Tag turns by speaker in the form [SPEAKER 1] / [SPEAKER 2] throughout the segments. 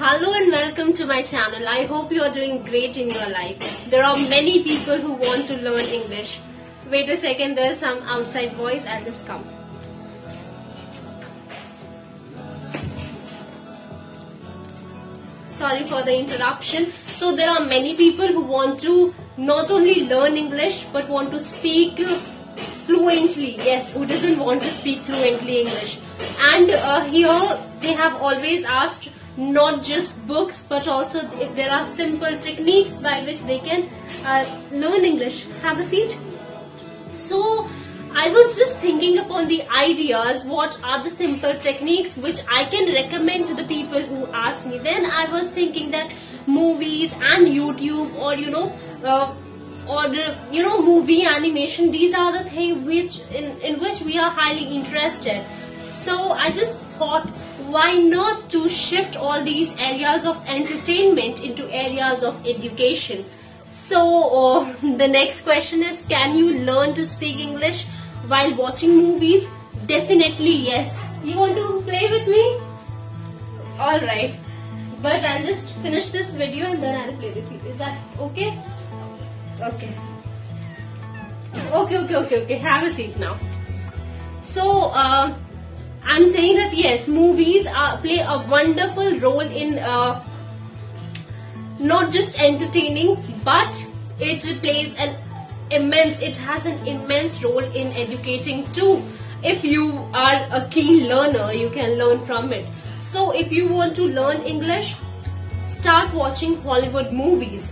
[SPEAKER 1] Hello and welcome to my channel. I hope you are doing great in your life. There are many people who want to learn English. Wait a second, there's some outside voice. I'll just come. Sorry for the interruption. So there are many people who want to not only learn English but want to speak fluently. Yes, who doesn't want to speak fluently English? And here they have always asked not just books but also if there are simple techniques by which they can learn English. Have a seat. So I was just thinking upon the ideas, what are the simple techniques which I can recommend to the people who ask me. Then I was thinking that movies and YouTube or movie animation, these are the things which in which we are highly interested. So I just thought, why not to shift all these areas of entertainment into areas of education. So the next question is, can you learn to speak English while watching movies? Definitely yes. You want to play with me? Alright. But I'll just finish this video and then I'll play with you. Is that okay? Okay. Okay. Have a seat now. So I'm saying that yes, movies play a wonderful role in not just entertaining, but it has an immense role in educating too. If you are a keen learner, you can learn from it. So if you want to learn English, start watching Hollywood movies.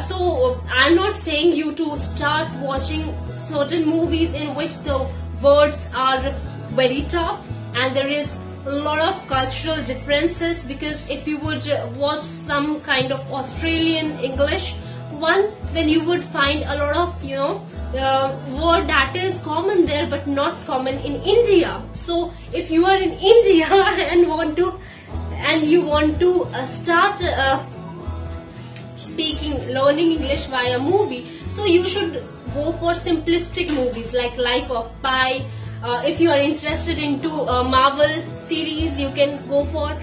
[SPEAKER 1] So I'm not saying you to start watching certain movies in which the words are very tough and there is a lot of cultural differences, because if you would watch some kind of Australian English one, then you would find a lot of word that is common there but not common in India. So if you are in India and you want to start learning English via movie, so you should go for simplistic movies like Life of Pi. If you are interested into Marvel series, you can go for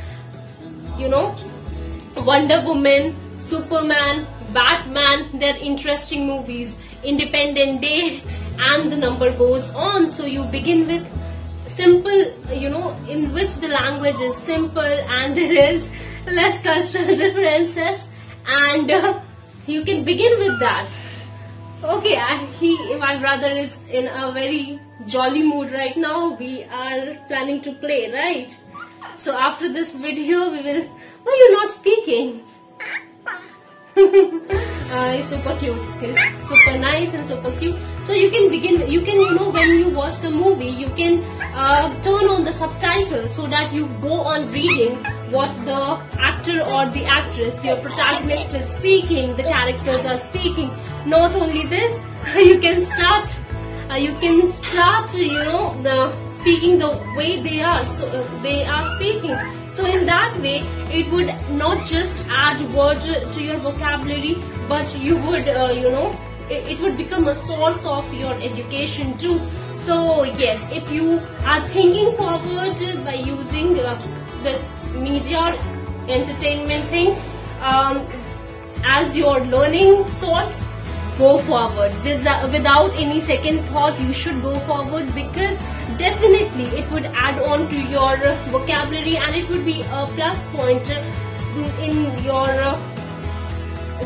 [SPEAKER 1] Wonder Woman, Superman, Batman. They're interesting movies. Independence Day, and the number goes on. So you begin with simple, in which the language is simple and there is less cultural differences, and you can begin with that. Okay, my brother is in a very jolly mood right now. We are planning to play, right? So after this video, we will. Why are you not speaking? He's super cute. He's super nice and super cute. So you can begin. You can, when you watch the movie, you can turn on the subtitles so that you go on reading what the actor or the actress, your protagonist, is speaking. The characters are speaking. Not only this, you can start. Speaking the way they are. So they are speaking. So in that way, it would not just add words to your vocabulary, but you would, it would become a source of your education too. So yes, if you are thinking forward by using this media entertainment thing as your learning source, go forward. Without any second thought, you should go forward, because definitely it would add on to your vocabulary and it would be a plus point in your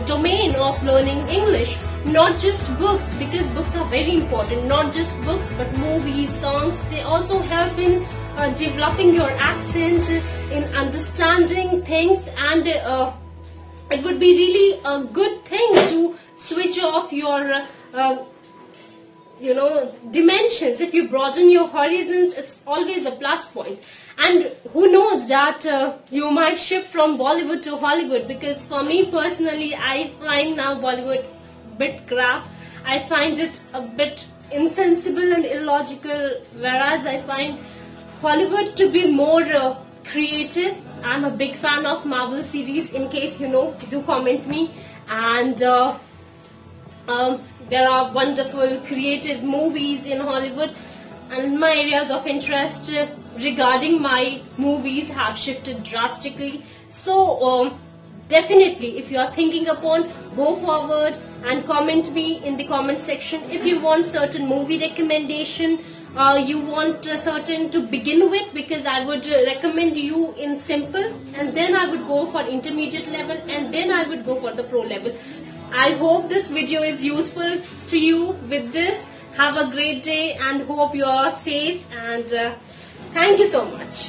[SPEAKER 1] domain of learning English. Not just books, because books are very important. Not just books, but movies, songs, they also help in developing your accent, in understanding things, and it would be really a good thing to switch off your dimensions. If you broaden your horizons, it's always a plus point. And who knows that you might shift from Bollywood to Hollywood, because for me personally, I find now Bollywood a bit crap. I find it a bit insensible and illogical, whereas I find Hollywood to be more creative. I'm a big fan of Marvel series. In case do comment me. And there are wonderful creative movies in Hollywood, and my areas of interest regarding my movies have shifted drastically. So definitely, if you are thinking upon, go forward and comment me in the comment section. If you want certain movie recommendation, you want certain to begin with, because I would recommend you in simple, and then I would go for intermediate level, and then I would go for the pro level. I hope this video is useful to you. With this, have a great day and hope you are safe, and thank you so much.